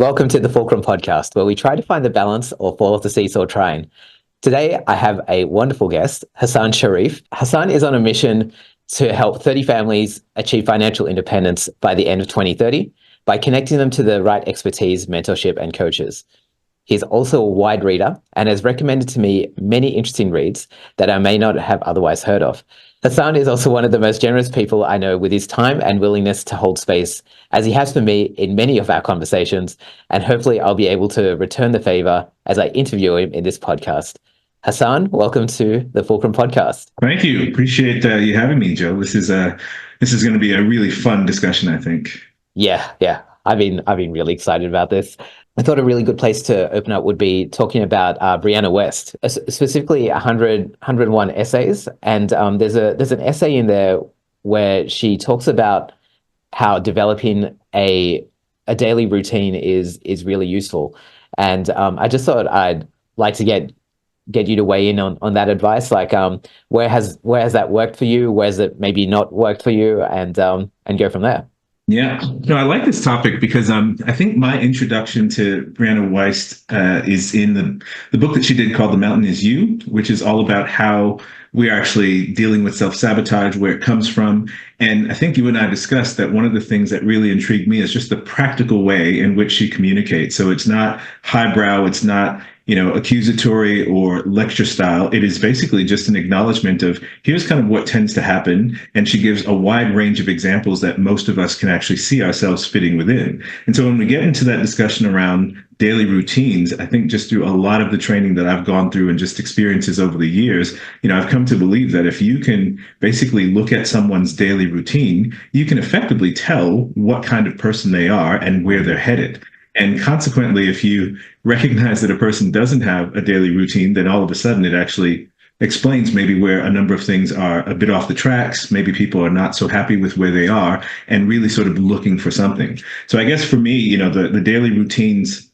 Welcome to the Fulcrum Podcast, where we try to find the balance or fall off the seesaw trying. Today, I have a wonderful guest, Hasan Sharif. Hasan is on a mission to help 30 families achieve financial independence by the end of 2030 by connecting them to the right expertise, mentorship, and coaches. He's also a wide reader and has recommended to me many interesting reads that I may not have otherwise heard of. Hasan is also one of the most generous people I know with his time and willingness to hold space, as he has for me in many of our conversations, and hopefully I'll be able to return the favor as I interview him in this podcast. Hasan, welcome to the Fulcrum Podcast. Thank you. Appreciate you having me, Joe. This is going to be a really fun discussion, I think. Yeah. I've been really excited about this. I thought a really good place to open up would be talking about Brianna West, specifically 101 essays. And there's an essay in there where she talks about how developing a daily routine is really useful. And I just thought I'd like to get you to weigh in on that advice. Like, where has that worked for you? Where's it maybe not worked for you? And go from there. Yeah, no, I like this topic because I think my introduction to Brianna Wiest is in the book that she did called "The Mountain Is You," which is all about how we're actually dealing with self-sabotage, where it comes from. And I think you and I discussed that one of the things that really intrigued me is just the practical way in which she communicates. So it's not highbrow, it's not accusatory or lecture style. It is basically just an acknowledgement of here's kind of what tends to happen. And she gives a wide range of examples that most of us can actually see ourselves fitting within. And so when we get into that discussion around daily routines, I think just through a lot of the training that I've gone through and just experiences over the years, I've come to believe that if you can basically look at someone's daily routine, you can effectively tell what kind of person they are and where they're headed. And consequently, if you recognize that a person doesn't have a daily routine, then all of a sudden it actually explains maybe where a number of things are a bit off the tracks. Maybe people are not so happy with where they are and really sort of looking for something. So I guess for me, the daily routines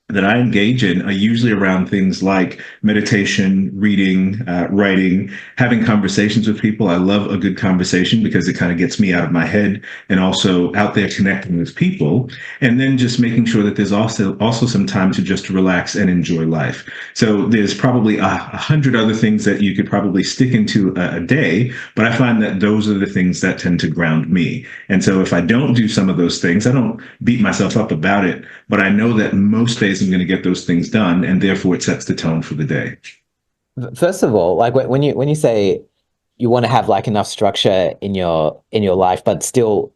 that I engage in are usually around things like meditation, reading, writing, having conversations with people. I love a good conversation because it kind of gets me out of my head and also out there connecting with people. And then just making sure that there's also some time to just relax and enjoy life. So there's probably 100 other things that you could probably stick into a day, but I find that those are the things that tend to ground me. And so if I don't do some of those things, I don't beat myself up about it, but I know that most days I'm going to get those things done, and therefore it sets the tone for the day. First of all, like when you say you want to have like enough structure in your life, but still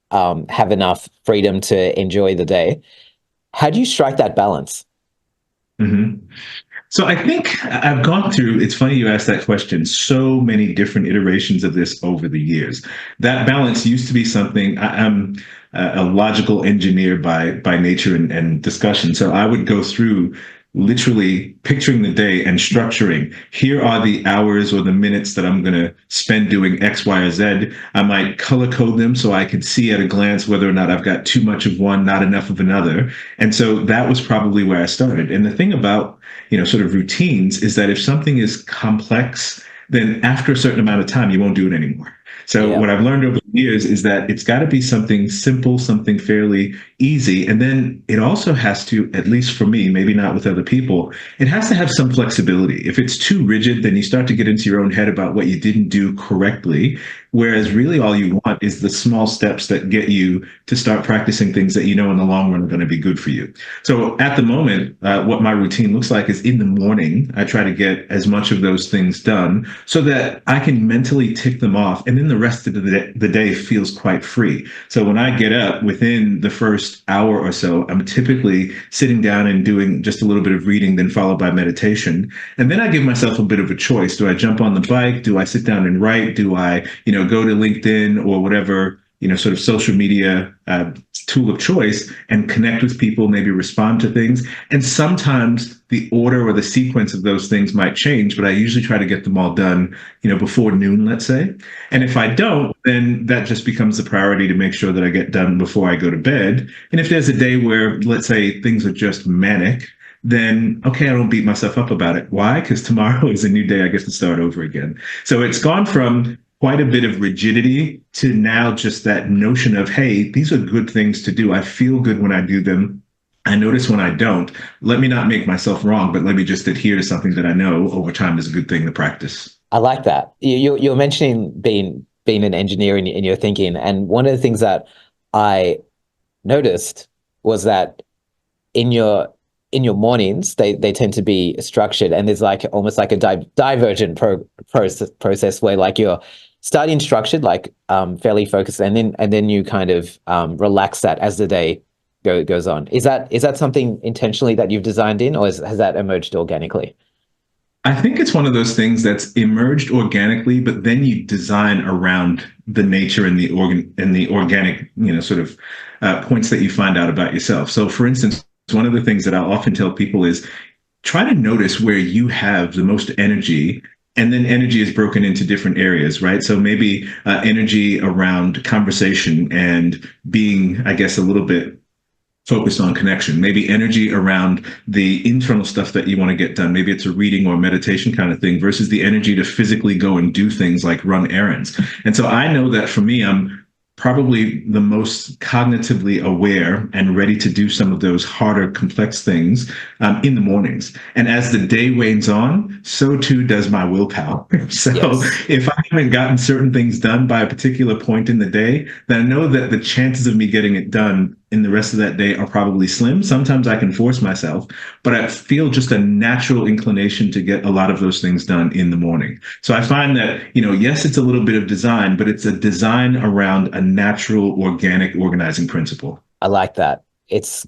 have enough freedom to enjoy the day, how do you strike that balance? Mm-hmm. So I think I've gone through, it's funny you asked that question, so many different iterations of this over the years. That balance used to be something, I'm a logical engineer by nature and discussion. So I would go through literally picturing the day and structuring. Here are the hours or the minutes that I'm going to spend doing X, Y, or Z. I might color code them so I could see at a glance whether or not I've got too much of one, not enough of another. And so that was probably where I started. And the thing about, sort of routines is that if something is complex, then after a certain amount of time, you won't do it anymore. So Yeah. what I've learned over the years is that it's got to be something simple, something fairly easy. And then it also has to, at least for me, maybe not with other people, it has to have some flexibility. If it's too rigid, then you start to get into your own head about what you didn't do correctly. Whereas really all you want is the small steps that get you to start practicing things that you know in the long run are going to be good for you. So at the moment, what my routine looks like is in the morning, I try to get as much of those things done so that I can mentally tick them off. And then the rest of the day feels quite free. So when I get up within the first hour or so, I'm typically sitting down and doing just a little bit of reading, then followed by meditation. And then I give myself a bit of a choice. Do I jump on the bike? Do I sit down and write? Do I, go to LinkedIn or whatever, sort of social media tool of choice and connect with people, maybe respond to things. And sometimes the order or the sequence of those things might change, but I usually try to get them all done, before noon, let's say. And if I don't, then that just becomes the priority to make sure that I get done before I go to bed. And if there's a day where, let's say, things are just manic, then okay, I don't beat myself up about it. Why? Because tomorrow is a new day. I get to start over again. So it's gone from quite a bit of rigidity to now just that notion of, hey, these are good things to do. I feel good when I do them. I notice when I don't. Let me not make myself wrong, but let me just adhere to something that I know over time is a good thing to practice. I like that. You're mentioning being an engineer in your thinking, and one of the things that I noticed was that in your mornings they tend to be structured, and there's like almost like a divergent process where like you're starting structured, like fairly focused, and then you kind of relax that as the day goes on. Is that something intentionally that you've designed in, or has that emerged organically? I think it's one of those things that's emerged organically, but then you design around the nature and the organic, sort of points that you find out about yourself. So, for instance, one of the things that I'll often tell people is try to notice where you have the most energy. And then energy is broken into different areas, right? So maybe energy around conversation and being, I guess, a little bit focused on connection, maybe energy around the internal stuff that you want to get done. Maybe it's a reading or meditation kind of thing versus the energy to physically go and do things like run errands. And so I know that for me, I'm probably the most cognitively aware and ready to do some of those harder, complex things in the mornings. And as the day wanes on, so too does my willpower. So Yes. if I haven't gotten certain things done by a particular point in the day, then I know that the chances of me getting it done in the rest of that day are probably slim. Sometimes I can force myself, but I feel just a natural inclination to get a lot of those things done in the morning. So I find that, yes, it's a little bit of design, but it's a design around a natural, organic organizing principle. I like that. It's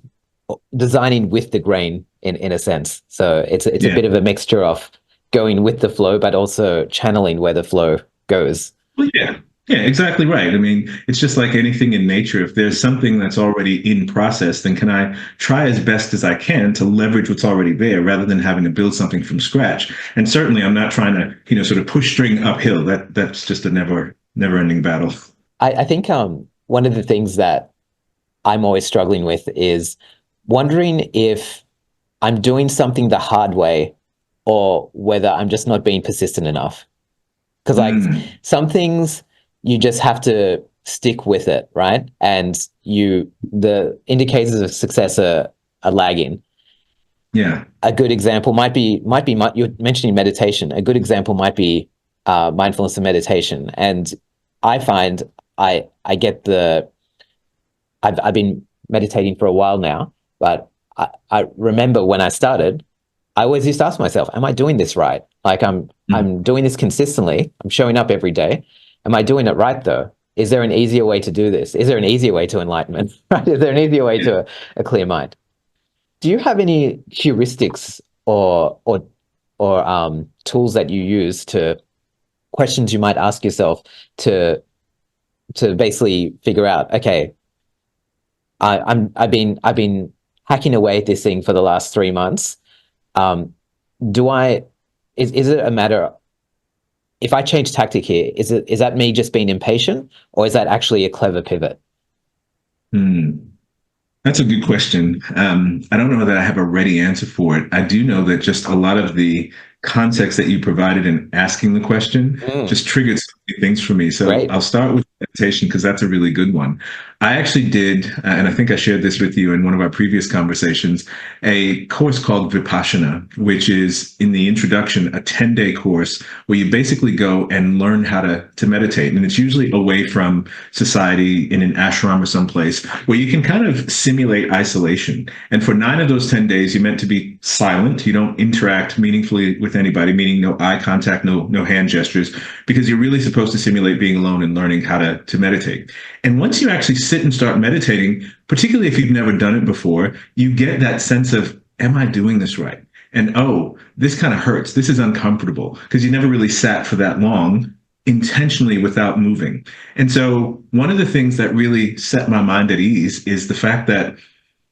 designing with the grain in a sense. So it's a Yeah. bit of a mixture of going with the flow, but also channeling where the flow goes. Well, yeah. Yeah, exactly right. I mean, it's just like anything in nature. If there's something that's already in process, then can I try as best as I can to leverage what's already there rather than having to build something from scratch? And certainly I'm not trying to, sort of push string uphill. That's just a never ending battle. I think one of the things that I'm always struggling with is wondering if I'm doing something the hard way or whether I'm just not being persistent enough. Because like Mm, some things you just have to stick with it, right? And the indicators of success are lagging. yeah. A good example might be you're mentioning meditation. A good example might be mindfulness and meditation. And I find I get I've been meditating for a while now, but I remember when I started, I always used to ask myself, am I doing this right? Like Mm, I'm doing this consistently. I'm showing up every day. Am I doing it right though? Is there an easier way to do this? Is there an easier way to enlightenment? Right? Is there an easier way yeah. to a clear mind? Do you have any heuristics or tools that you use to questions you might ask yourself to basically figure out, okay, I've been hacking away at this thing for the last 3 months. Um, do I is it a matter if I change tactic here, is that me just being impatient or is that actually a clever pivot? Mm. That's a good question. I don't know that I have a ready answer for it. I do know that just a lot of the context that you provided in asking the question Mm, just triggered so many things for me. So great. I'll start with meditation because that's a really good one. I actually did, and I think I shared this with you in one of our previous conversations, a course called Vipassana, which is in the introduction, a 10-day course where you basically go and learn how to meditate. And it's usually away from society in an ashram or someplace where you can kind of simulate isolation. And for 9 of those 10 days, you're meant to be silent. You don't interact meaningfully with anybody, meaning no eye contact, no hand gestures, because you're really supposed to simulate being alone and learning how to meditate. And once you actually sit and start meditating, particularly if you've never done it before, you get that sense of, am I doing this right? And oh, this kind of hurts. This is uncomfortable because you never really sat for that long intentionally without moving. And so one of the things that really set my mind at ease is the fact that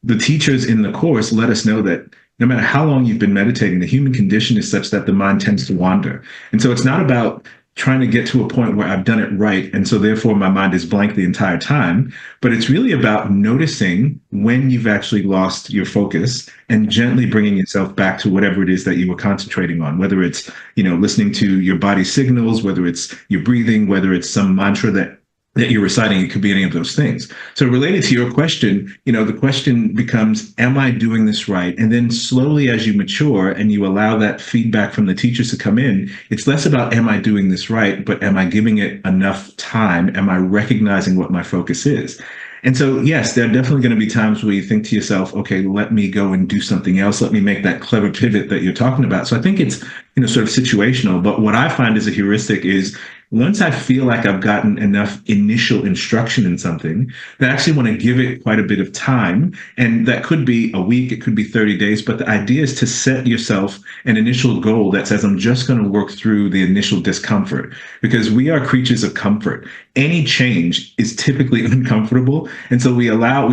the teachers in the course let us know that no matter how long you've been meditating, the human condition is such that the mind tends to wander. And so it's not about trying to get to a point where I've done it right. And so therefore my mind is blank the entire time. But it's really about noticing when you've actually lost your focus and gently bringing yourself back to whatever it is that you were concentrating on, whether it's, listening to your body signals, whether it's your breathing, whether it's some mantra that that you're reciting. It could be any of those things. So related to your question, the question becomes, am I doing this right? And then slowly as you mature and you allow that feedback from the teachers to come in, it's less about, am I doing this right? But am I giving it enough time? Am I recognizing what my focus is? And so, yes, there are definitely going to be times where you think to yourself, okay, let me go and do something else. Let me make that clever pivot that you're talking about. So I think it's, sort of situational. But what I find as a heuristic is, once I feel like I've gotten enough initial instruction in something, I actually want to give it quite a bit of time. And that could be a week, it could be 30 days. But the idea is to set yourself an initial goal that says, I'm just going to work through the initial discomfort, because we are creatures of comfort. Any change is typically uncomfortable. And so we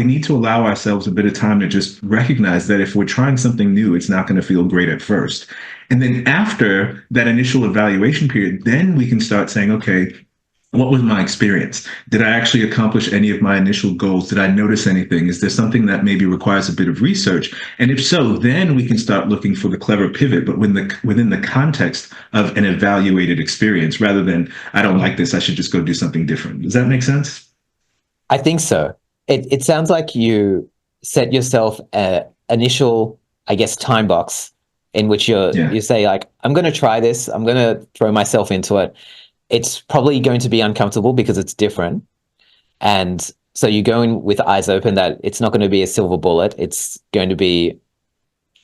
need to allow ourselves a bit of time to just recognize that if we're trying something new, it's not going to feel great at first. And then after that initial evaluation period, then we can start saying, okay, what was my experience? Did I actually accomplish any of my initial goals? Did I notice anything? Is there something that maybe requires a bit of research? And if so, then we can start looking for the clever pivot, but within the context of an evaluated experience, rather than, I don't like this, I should just go do something different. Does that make sense? I think so. It sounds like you set yourself an initial, I guess, time box in which Yeah. you say, like, I'm going to try this. I'm going to throw myself into it. It's probably going to be uncomfortable because it's different. And so you go in with eyes open that it's not going to be a silver bullet. It's going to be,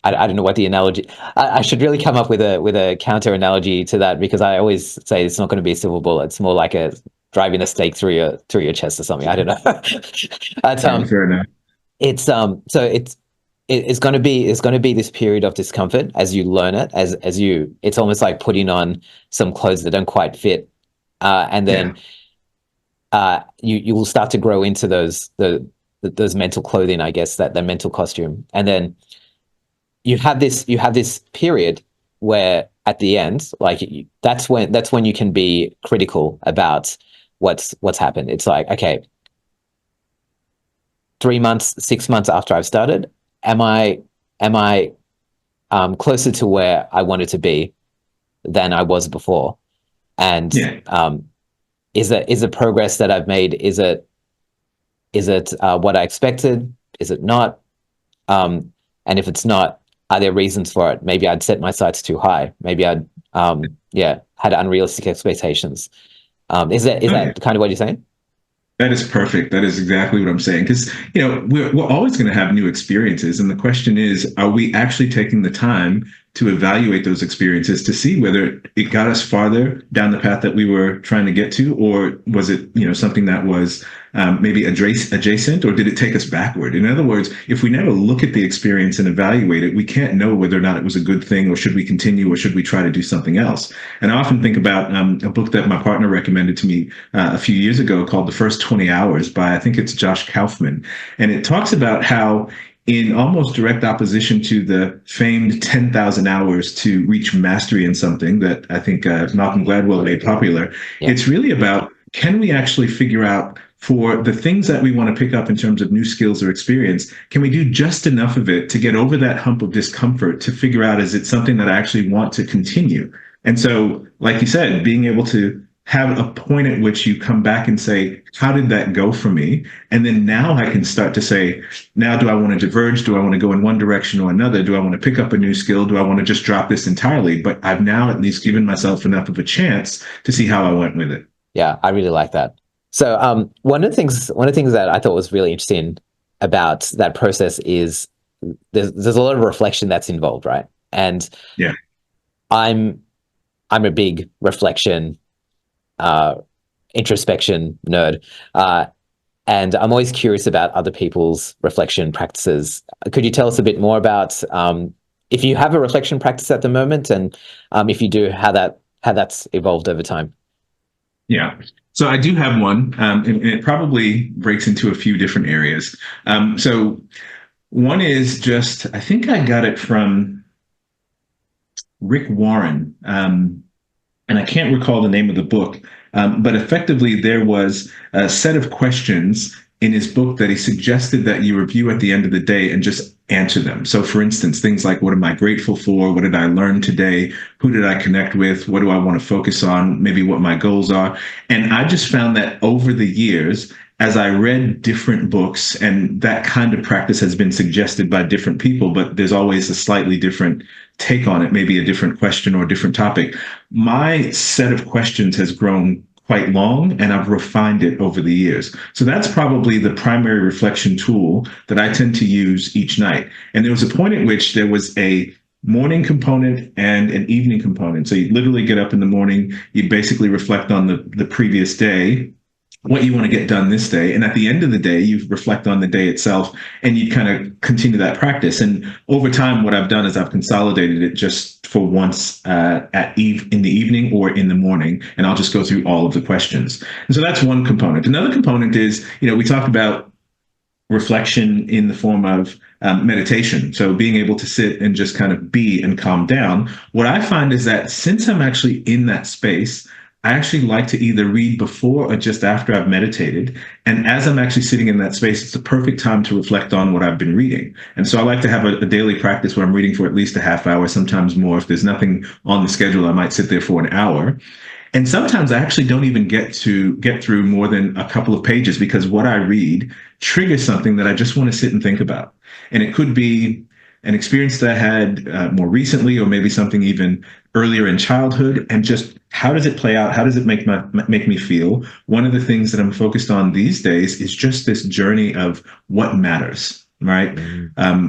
I don't know what the analogy. I should really come up with a counter analogy to that, because I always say it's not going to be a silver bullet. It's more like a driving a stake through your chest or something. I don't know. But, Yeah, fair enough. it's so it's going to be this period of discomfort as you learn it, as you, it's almost like putting on some clothes that don't quite fit, and Yeah. then you will start to grow into those mental clothing, I guess, that the mental costume. And then you have this period where at the end, like, that's when you can be critical about what's happened. It's like, okay, 3 months, 6 months after I've started, am I closer to where I wanted to be than I was before? And Yeah. is the progress that I've made, is it what I expected? Is it not? And if it's not, are there reasons for it? Maybe I'd set my sights too high. Maybe I'd had unrealistic expectations. Is Oh, yeah. that kind of what you're saying? That is perfect. That is exactly what I'm saying. Because, we're always going to have new experiences. And the question is, are we actually taking the time to evaluate those experiences to see whether it got us farther down the path that we were trying to get to? Or was it, something that was maybe adjacent, or did it take us backward? In other words, if we never look at the experience and evaluate it, we can't know whether or not it was a good thing, or should we continue, or should we try to do something else? And I often think about a book that my partner recommended to me a few years ago called The First 20 Hours by, I think it's Josh Kaufman. And it talks about how, in almost direct opposition to the famed 10,000 hours to reach mastery in something that I think Malcolm Gladwell made popular, Yeah. it's really about, can we actually figure out, for the things that we want to pick up in terms of new skills or experience, can we do just enough of it to get over that hump of discomfort, to figure out, is it something that I actually want to continue? And so, like you said, being able to have a point at which you come back and say, how did that go for me? And then now I can start to say, now, do I want to diverge? Do I want to go in one direction or another? Do I want to pick up a new skill? Do I want to just drop this entirely? But I've now at least given myself enough of a chance to see how I went with it. Yeah, I really like that. So one of the things that I thought was really interesting about that process is there's a lot of reflection that's involved, right? And Yeah. I'm I'm a big reflection, uh, introspection nerd, and I'm always curious about other people's reflection practices. Could you tell us a bit more about, if you have a reflection practice at the moment, and if you do, how that's evolved over time? Yeah. So I do have one, and it probably breaks into a few different areas. So one is just, I think I got it from Rick Warren, and I can't recall the name of the book, but effectively there was a set of questions in his book that he suggested that you review at the end of the day and just answer them. So, for instance, things like, what am I grateful for? What did I learn today? Who did I connect with? What do I want to focus on? Maybe what my goals are. And I just found that over the years, as I read different books, and that kind of practice has been suggested by different people, but there's always a slightly different take on it, maybe a different question or a different topic. My set of questions has grown quite long, and I've refined it over the years. So that's probably the primary reflection tool that I tend to use each night. And there was a point at which there was a morning component and an evening component. So you literally get up in the morning, you basically reflect on the previous day, what you want to get done this day. And at the end of the day, you reflect on the day itself and you kind of continue that practice. And over time, what I've done is I've consolidated it just for once in the evening or in the morning. And I'll just go through all of the questions. And so that's one component. Another component is, we talked about reflection in the form of meditation. So being able to sit and just kind of be and calm down. What I find is that since I'm actually in that space, I actually like to either read before or just after I've meditated. And as I'm actually sitting in that space, it's the perfect time to reflect on what I've been reading. And so I like to have a daily practice where I'm reading for at least a half hour, sometimes more. If there's nothing on the schedule, I might sit there for an hour. And sometimes I actually don't even get through more than a couple of pages because what I read triggers something that I just want to sit and think about. And it could be an experience that I had more recently, or maybe something even earlier in childhood, and just how does it play out? How does it make me feel? One of the things that I'm focused on these days is just this journey of what matters, right?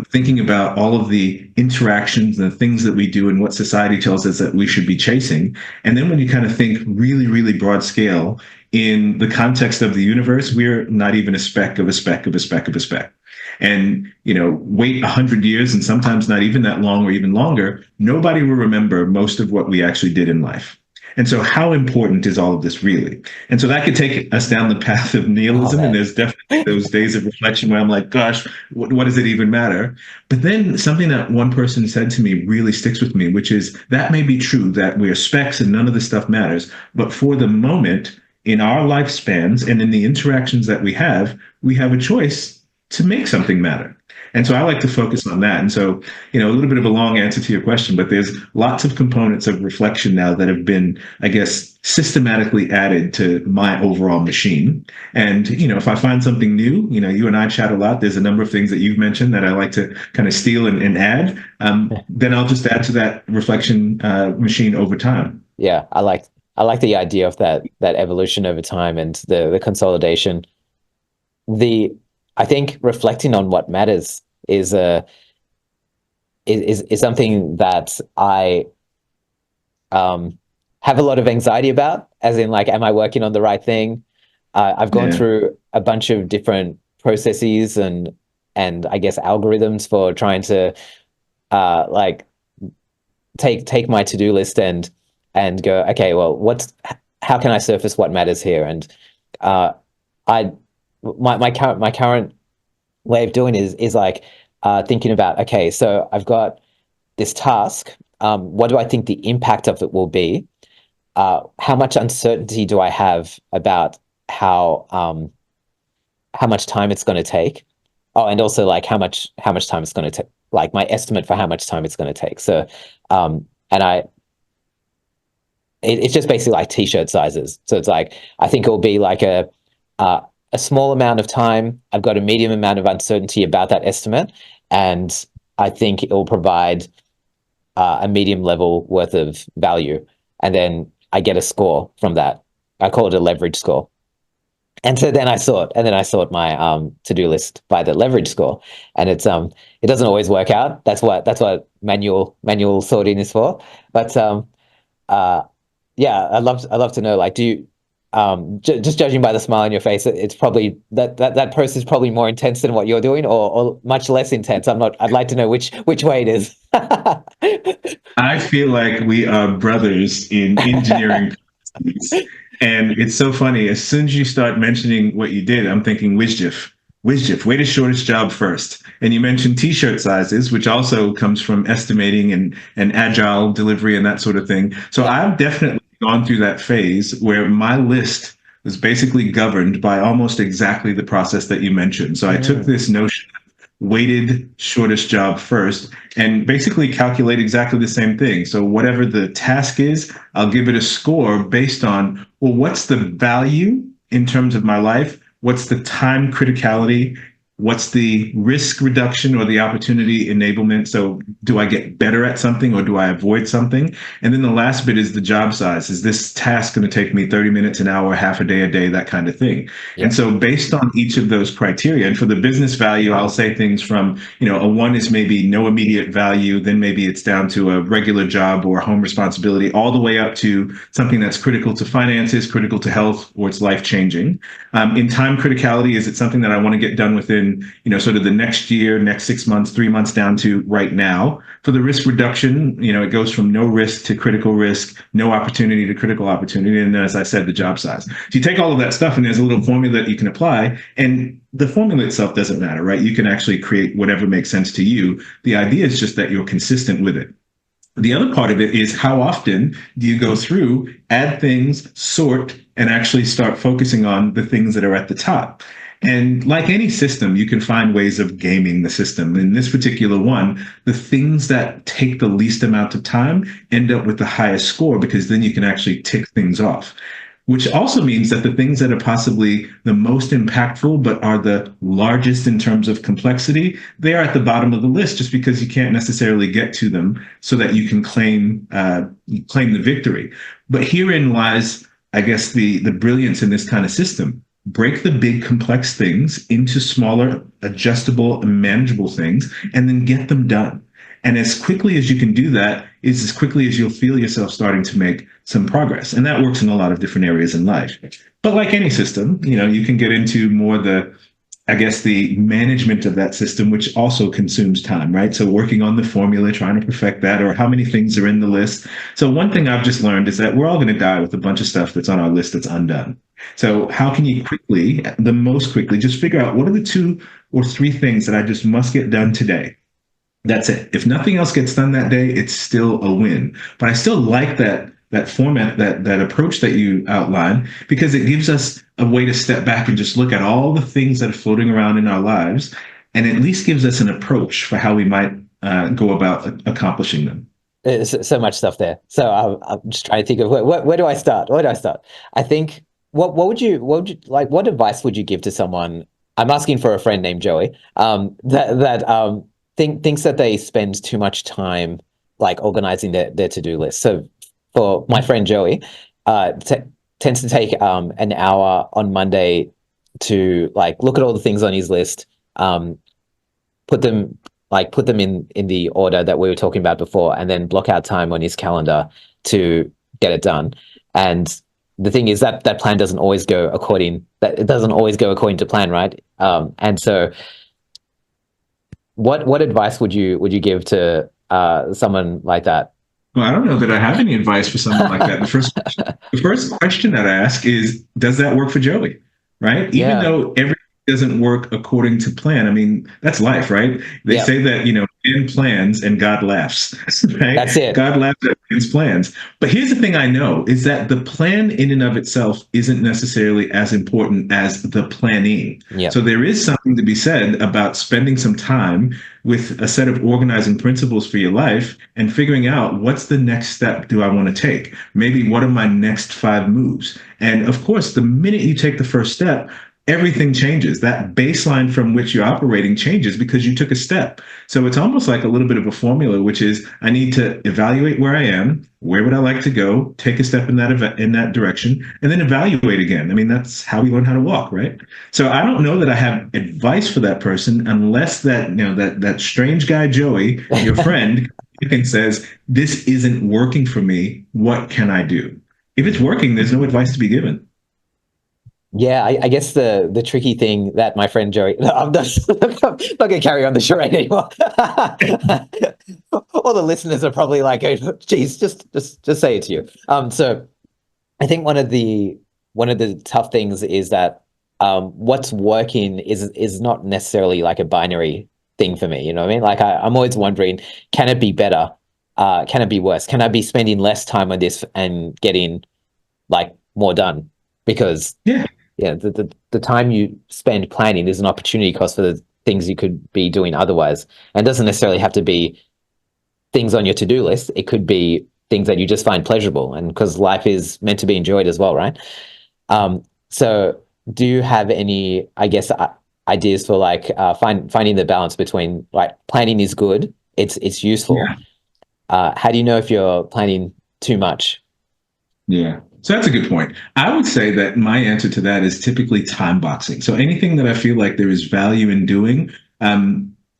Thinking about all of the interactions and the things that we do and what society tells us that we should be chasing. And then when you kind of think really, really broad scale in the context of the universe, we're not even a speck of a speck of a speck of a speck. And, wait 100 years and sometimes not even that long or even longer, nobody will remember most of what we actually did in life. And so how important is all of this really? And so that could take us down the path of nihilism. And there's definitely those days of reflection where I'm like, gosh, what does it even matter? But then something that one person said to me really sticks with me, which is that may be true that we are specks and none of this stuff matters. But for the moment in our lifespans and in the interactions that we have a choice to make something matter. And so I like to focus on that. And so, a little bit of a long answer to your question, but there's lots of components of reflection now that have been, I guess, systematically added to my overall machine. And, if I find something new, you and I chat a lot. There's a number of things that you've mentioned that I like to kind of steal and add. Then I'll just add to that reflection machine over time. Yeah, I like the idea of that evolution over time and the consolidation. I think reflecting on what matters is something that I have a lot of anxiety about, as in, like, am I working on the right thing? I've gone through a bunch of different processes and I guess algorithms for trying to like take my to-do list and go, okay, well, how can I surface what matters here? And my current way of doing is like thinking about, okay, so I've got this task. What do I think the impact of it will be? How much uncertainty do I have about how much time it's going to take? Oh, and also, like, how much time it's going to take, like my estimate for how much time it's going to take. So, it's just basically like t-shirt sizes. So it's like, I think it will be like a small amount of time. I've got a medium amount of uncertainty about that estimate, and I think it will provide a medium level worth of value. And then I get a score from that. I call it a leverage score. And so then I sort my to-do list by the leverage score, and it doesn't always work out. That's what manual sorting is for. But yeah, I'd love to know, like, do you just judging by the smile on your face, it's probably that process is probably more intense than what you're doing, or much less intense. I'd like to know which way it is. I feel like we are brothers in engineering. And it's so funny. As soon as you start mentioning what you did, I'm thinking WSJF. WSJF, way to shortest job first. And you mentioned t-shirt sizes, which also comes from estimating and agile delivery and that sort of thing. So I've definitely gone through that phase where my list was basically governed by almost exactly the process that you mentioned. So I took Mm. this notion, weighted shortest job first, and basically calculate exactly the same thing. So whatever the task is, I'll give it a score based on, well, what's the value in terms of my life? What's the time criticality? What's the risk reduction or the opportunity enablement? So do I get better at something or do I avoid something? And then the last bit is the job size. Is this task going to take me 30 minutes, an hour, half a day, that kind of thing? And Yeah. so based on each of those criteria, and for the business value, I'll say things from, a one is maybe no immediate value, then maybe it's down to a regular job or home responsibility, all the way up to something that's critical to finances, critical to health, or it's life changing. In time criticality, is it something that I want to get done within, sort of the next year, next 6 months, 3 months down to right now? For the risk reduction, it goes from no risk to critical risk, no opportunity to critical opportunity. And then, as I said, the job size. So you take all of that stuff and there's a little formula that you can apply. And the formula itself doesn't matter, right? You can actually create whatever makes sense to you. The idea is just that you're consistent with it. The other part of it is how often do you go through, add things, sort, and actually start focusing on the things that are at the top. And like any system, you can find ways of gaming the system. In this particular one, the things that take the least amount of time end up with the highest score because then you can actually tick things off, which also means that the things that are possibly the most impactful but are the largest in terms of complexity, they are at the bottom of the list just because you can't necessarily get to them so that you can claim the victory. But herein lies, I guess, the brilliance in this kind of system. Break the big complex things into smaller, adjustable, and manageable things, and then get them done. And as quickly as you can do that is as quickly as you'll feel yourself starting to make some progress. And that works in a lot of different areas in life. But like any system, you can get into more I guess, the management of that system, which also consumes time, right? So working on the formula, trying to perfect that, or how many things are in the list. So one thing I've just learned is that we're all going to die with a bunch of stuff that's on our list that's undone. So how can you the most quickly, just figure out what are the 2 or 3 things that I just must get done today? That's it. If nothing else gets done that day, it's still a win. But I still like that format, that approach that you outline, because it gives us a way to step back and just look at all the things that are floating around in our lives, and at least gives us an approach for how we might go about accomplishing them. There's so much stuff there. So I'm just trying to think of where do I start? Where do I start? I think what would you like? What advice would you give to someone? I'm asking for a friend named Joey. Thinks that they spend too much time like organizing their to-do list. So for my friend Joey, tends to take an hour on Monday to like look at all the things on his list, put them in the order that we were talking about before, and then block out time on his calendar to get it done. And the thing is that that plan doesn't always go according to plan, right? And so what advice would you give to someone like that? Well, I don't know that I have any advice for someone like that. The first question that I ask is, does that work for Joey? Right? Even Yeah, though everything doesn't work according to plan. I mean, that's life, right? They yeah, say that, man plans and God laughs, right? that's it. God laughs at man's plans. But here's the thing I know is that the plan in and of itself isn't necessarily as important as the planning. Yeah, So there is something to be said about spending some time with a set of organizing principles for your life and figuring out what's the next step do I want to take? Maybe what are my next 5 moves? And of course, the minute you take the first step, everything changes. That baseline from which you're operating changes because you took a step. So it's almost like a little bit of a formula, which is I need to evaluate where I am, where would I like to go, take a step in that direction, and then evaluate again. I mean, that's how we learn how to walk, right? So I don't know that I have advice for that person unless that strange guy Joey, your friend, and says this isn't working for me. What can I do? If it's working, there's no advice to be given. yeah. I guess the tricky thing that my friend Joey, no, I'm not going to carry on the charade anymore. All the listeners are probably like, oh, "Geez, just say it to you." So I think one of the tough things is that what's working is not necessarily like a binary thing for me. You know what I mean? Like I'm always wondering, can it be better? Can it be worse? Can I be spending less time on this and getting like more done? because Yeah. yeah, the time you spend planning is an opportunity cost for the things you could be doing otherwise. And it doesn't necessarily have to be things on your to-do list. It could be things that you just find pleasurable, and because life is meant to be enjoyed as well, right? So do you have any, I guess, ideas for like finding the balance between like planning is good, it's useful. Yeah. How do you know if you're planning too much? Yeah. So that's a good point. I would say that my answer to that is typically time boxing. So anything that I feel like there is value in doing,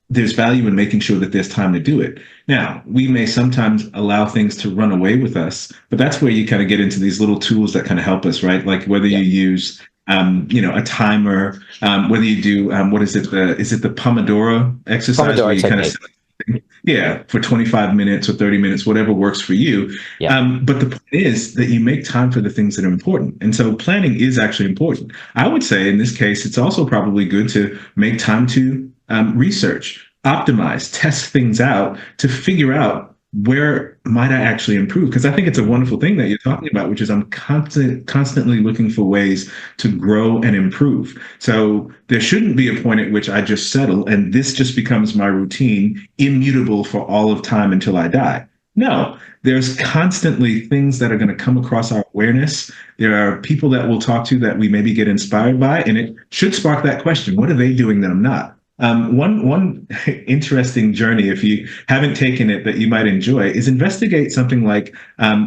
there's value in making sure that there's time to do it. Now, we may sometimes allow things to run away with us, but that's where you kind of get into these little tools that kind of help us, right? Like whether you Yeah, use, a timer, whether you do, what is it? Is it the Pomodoro exercise where Pomodoro you kind of technique. yeah, for 25 minutes or 30 minutes, whatever works for you. Yeah, But the point is that you make time for the things that are important. And so planning is actually important. I would say in this case, it's also probably good to make time to research, optimize, test things out to figure out where might I actually improve? Because I think it's a wonderful thing that you're talking about, which is I'm constantly looking for ways to grow and improve. So there shouldn't be a point at which I just settle and this just becomes my routine, immutable for all of time until I die. No, there's constantly things that are going to come across our awareness. There are people that we'll talk to that we maybe get inspired by, and it should spark that question: what are they doing that I'm not? One interesting journey, if you haven't taken it, that you might enjoy, is investigate something like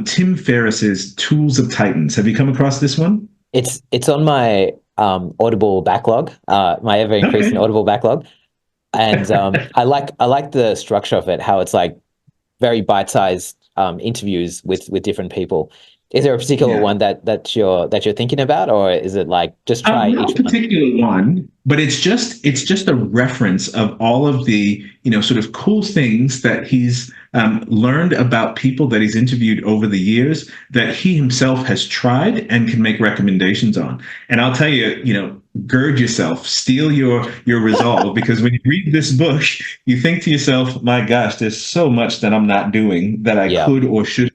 Tim Ferriss's Tools of Titans. Have you come across this one? it's on my Audible backlog, my ever increasing Okay. Audible backlog, and I like the structure of it, how it's like very bite-sized interviews with different people. Is there a particular Yeah. one that you're thinking about, or is it like just try Not each a one? particular one, but it's just a reference of all of the sort of cool things that he's learned about people that he's interviewed over the years that he himself has tried and can make recommendations on. And I'll tell you, gird yourself, steel your resolve, because when you read this book, you think to yourself, "My gosh, there's so much that I'm not doing that I Yeah, could or should."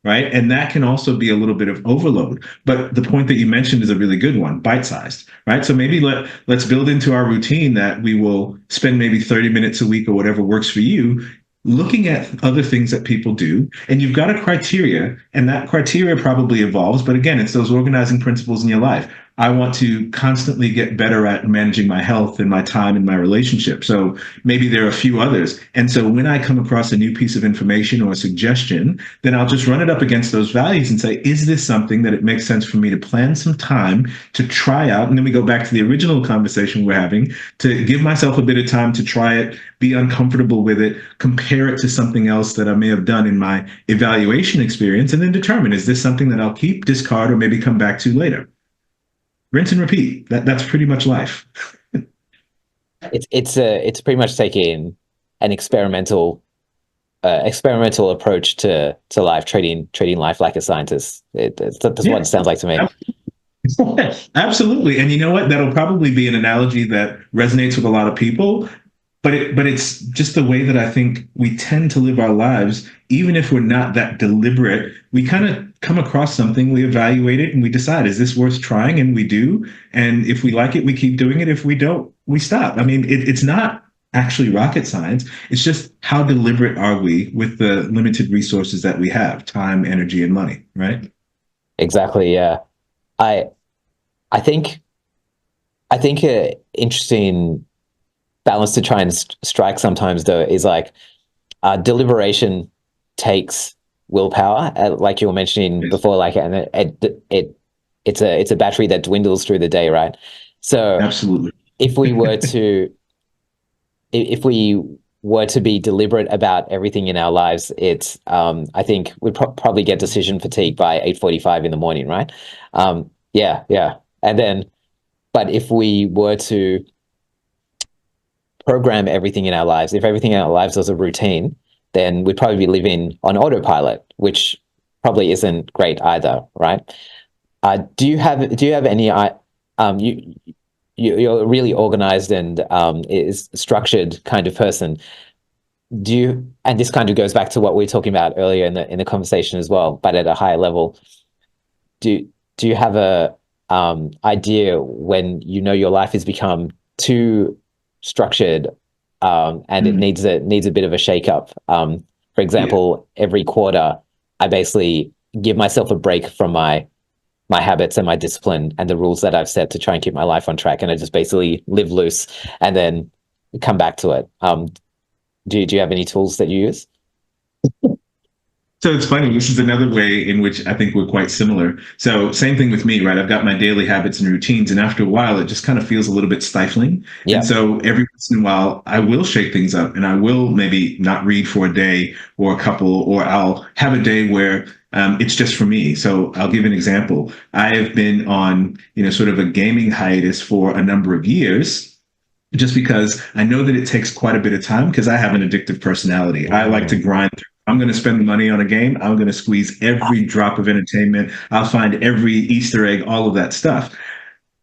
Right. And that can also be a little bit of overload. But the point that you mentioned is a really good one, bite sized. Right. So maybe let's build into our routine that we will spend maybe 30 minutes a week or whatever works for you, looking at other things that people do. And you've got a criteria, and that criteria probably evolves. But again, it's those organizing principles in your life. I want to constantly get better at managing my health and my time and my relationship. So maybe there are a few others. And so when I come across a new piece of information or a suggestion, then I'll just run it up against those values and say, is this something that it makes sense for me to plan some time to try out? And then we go back to the original conversation we're having, to give myself a bit of time to try it, be uncomfortable with it, compare it to something else that I may have done in my evaluation experience, and then determine, is this something that I'll keep, discard, or maybe come back to later? Rinse and repeat. That's pretty much life. it's pretty much taking an experimental approach to life, treating life like a scientist. That's what Yeah. it sounds like to me. Absolutely. And you know what? That'll probably be an analogy that resonates with a lot of people. But it's just the way that I think we tend to live our lives, even if we're not that deliberate. We kind of come across something, we evaluate it, and we decide, is this worth trying? And we do. And if we like it, we keep doing it. If we don't, we stop. I mean, it's not actually rocket science. It's just how deliberate are we with the limited resources that we have: time, energy, and money, right? Exactly. Yeah. I I think a interesting balance to try and strike sometimes though is like deliberation takes willpower, like you were mentioning Yes, before, like, and it's a battery that dwindles through the day, right? So absolutely. if we were to if we were to be deliberate about everything in our lives, it's I think we'd probably get decision fatigue by 8:45 in the morning, right? Yeah, yeah, and then but if we were to program everything in our lives, if everything in our lives was a routine, then we'd probably be living on autopilot, which probably isn't great either, right? Do you have any you're a really organized and is structured kind of person. Do you, and this kind of goes back to what we were talking about earlier in the conversation as well, but at a higher level, do do you have idea when you know your life has become too structured, and it Mm. needs a bit of a shake up. For Yeah. example, every quarter, I basically give myself a break from my habits and my discipline and the rules that I've set to try and keep my life on track, and I just basically live loose and then come back to it. Do you have any tools that you use? So it's funny. This is another way in which I think we're quite similar. So same thing with me, right? I've got my daily habits and routines, and after a while, it just kind of feels a little bit stifling. And Yeah, so every once in a while, I will shake things up, and I will maybe not read for a day or a couple, or I'll have a day where it's just for me. So I'll give an example. I have been on, sort of a gaming hiatus for a number of years just because I know that it takes quite a bit of time because I have an addictive personality. I like to mm, grind through. I'm going to spend the money on a game. I'm going to squeeze every drop of entertainment. I'll find every Easter egg, all of that stuff,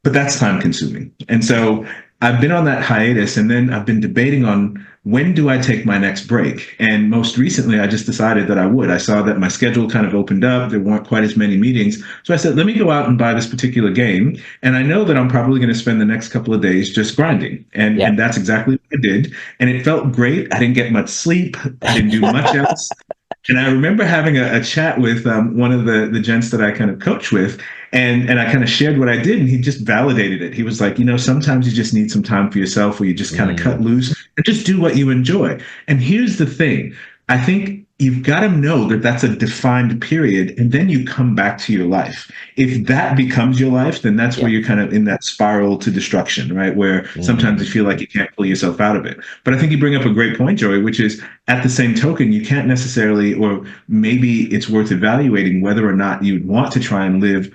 but that's time consuming. And so I've been on that hiatus, and then I've been debating on when do I take my next break. And most recently, I just decided that I would. I saw that my schedule kind of opened up. There weren't quite as many meetings. So I said, let me go out and buy this particular game. And I know that I'm probably going to spend the next couple of days just grinding. And yeah. that's exactly what I did. And it felt great. I didn't get much sleep. I didn't do much else. And I remember having a chat with one of the gents that I kind of coach with, and I kind of shared what I did, and he just validated it. He was like, sometimes you just need some time for yourself where you just kind of cut Mm, loose and just do what you enjoy. And here's the thing. I think you've got to know that that's a defined period, and then you come back to your life. If that becomes your life, then that's where yeah. you're kind of in that spiral to destruction, right? Where sometimes you Mm, feel like you can't pull yourself out of it. But I think you bring up a great point, Joey, which is at the same token, you can't necessarily, or maybe it's worth evaluating whether or not you'd want to try and live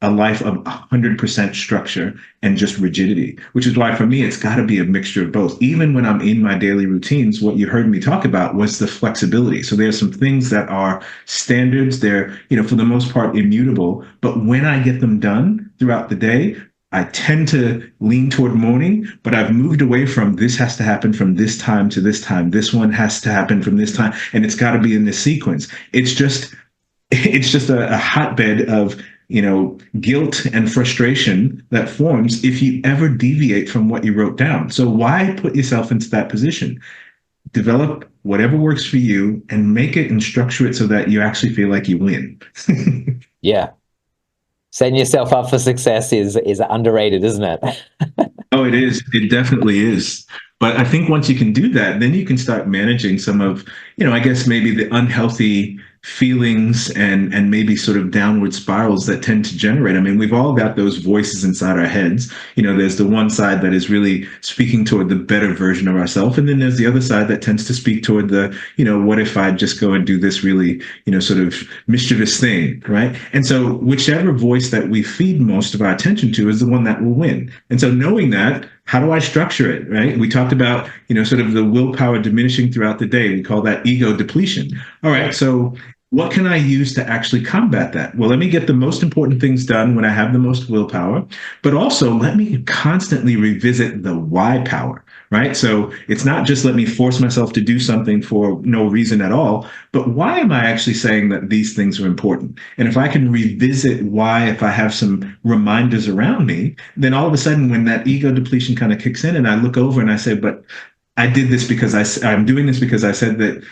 a life of 100% structure and just rigidity, which is why for me, it's got to be a mixture of both. Even when I'm in my daily routines, what you heard me talk about was the flexibility. So there's some things that are standards. They're, for the most part, immutable. But when I get them done throughout the day, I tend to lean toward morning, but I've moved away from this has to happen from this time to this time. This one has to happen from this time, and it's got to be in this sequence. It's just a hotbed of guilt and frustration that forms if you ever deviate from what you wrote down. So why put yourself into that position? Develop whatever works for you and make it and structure it so that you actually feel like you win. yeah. Setting yourself up for success is underrated, isn't it? Oh, it is. It definitely is. But I think once you can do that, then you can start managing some of, I guess maybe the unhealthy feelings and maybe sort of downward spirals that tend to generate. I mean, we've all got those voices inside our heads. There's the one side that is really speaking toward the better version of ourselves. And then there's the other side that tends to speak toward the, what if I just go and do this really, sort of mischievous thing, right? And so whichever voice that we feed most of our attention to is the one that will win. And so knowing that, how do I structure it, right? We talked about, sort of the willpower diminishing throughout the day. We call that ego depletion. All Yeah. right, so what can I use to actually combat that? Well, let me get the most important things done when I have the most willpower, but also let me constantly revisit the why power, right? So it's not just let me force myself to do something for no reason at all, but why am I actually saying that these things are important? And if I can revisit why, if I have some reminders around me, then all of a sudden when that ego depletion kind of kicks in and I look over and I say, but I did this because I'm doing this because I said that,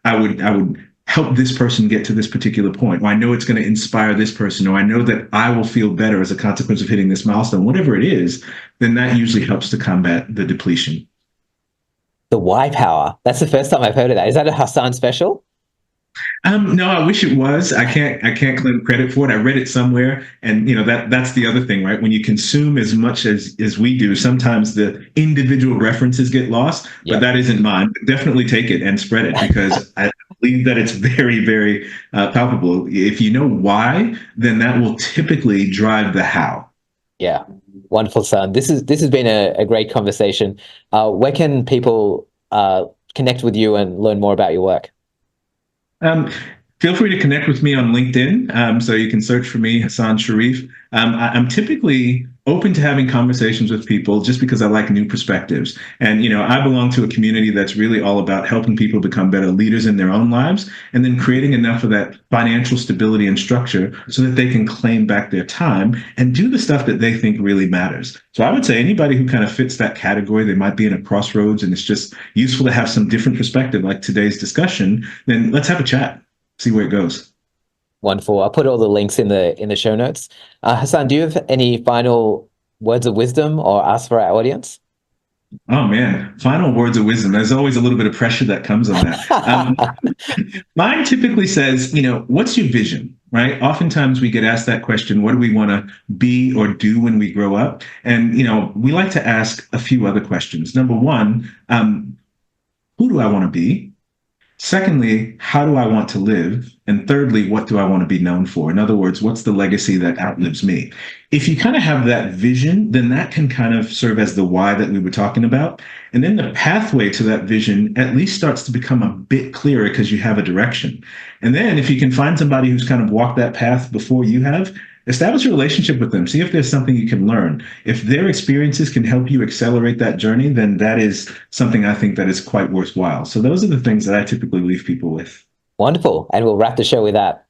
I would help this person get to this particular point, or I know it's going to inspire this person, or I know that I will feel better as a consequence of hitting this milestone, whatever it is, then that usually helps to combat the depletion. The Y power. That's the first time I've heard of that. Is that a Hassan special? No, I wish it was. I can't claim credit for it. I read it somewhere, and that's the other thing, right? When you consume as much as we do, sometimes the individual references get lost. But Yep. that isn't mine. Definitely take it and spread it because I believe that it's very, very palpable. If you know why, then that will typically drive the how. Yeah. Wonderful, son. This has been a great conversation. Where can people connect with you and learn more about your work? Um, Feel free to connect with me on LinkedIn. So you can search for me, Hasan Sharif. I'm typically open to having conversations with people just because I like new perspectives. And, I belong to a community that's really all about helping people become better leaders in their own lives and then creating enough of that financial stability and structure so that they can claim back their time and do the stuff that they think really matters. So I would say anybody who kind of fits that category, they might be in a crossroads and it's just useful to have some different perspective like today's discussion, then let's have a chat, see where it goes. Wonderful. I'll put all the links in the show notes. Hasan, do you have any final words of wisdom or ask for our audience? Oh man, final words of wisdom. There's always a little bit of pressure that comes on that. Mine typically says, what's your vision, right? Oftentimes we get asked that question, what do we want to be or do when we grow up? And, we like to ask a few other questions. Number one, who do I want to be? Secondly, how do I want to live? And thirdly, what do I want to be known for? In other words, what's the legacy that outlives me? If you kind of have that vision, then that can kind of serve as the why that we were talking about. And then the pathway to that vision at least starts to become a bit clearer because you have a direction. And then if you can find somebody who's kind of walked that path before you have, establish a relationship with them. See if there's something you can learn. If their experiences can help you accelerate that journey, then that is something I think that is quite worthwhile. So those are the things that I typically leave people with. Wonderful. And we'll wrap the show with that.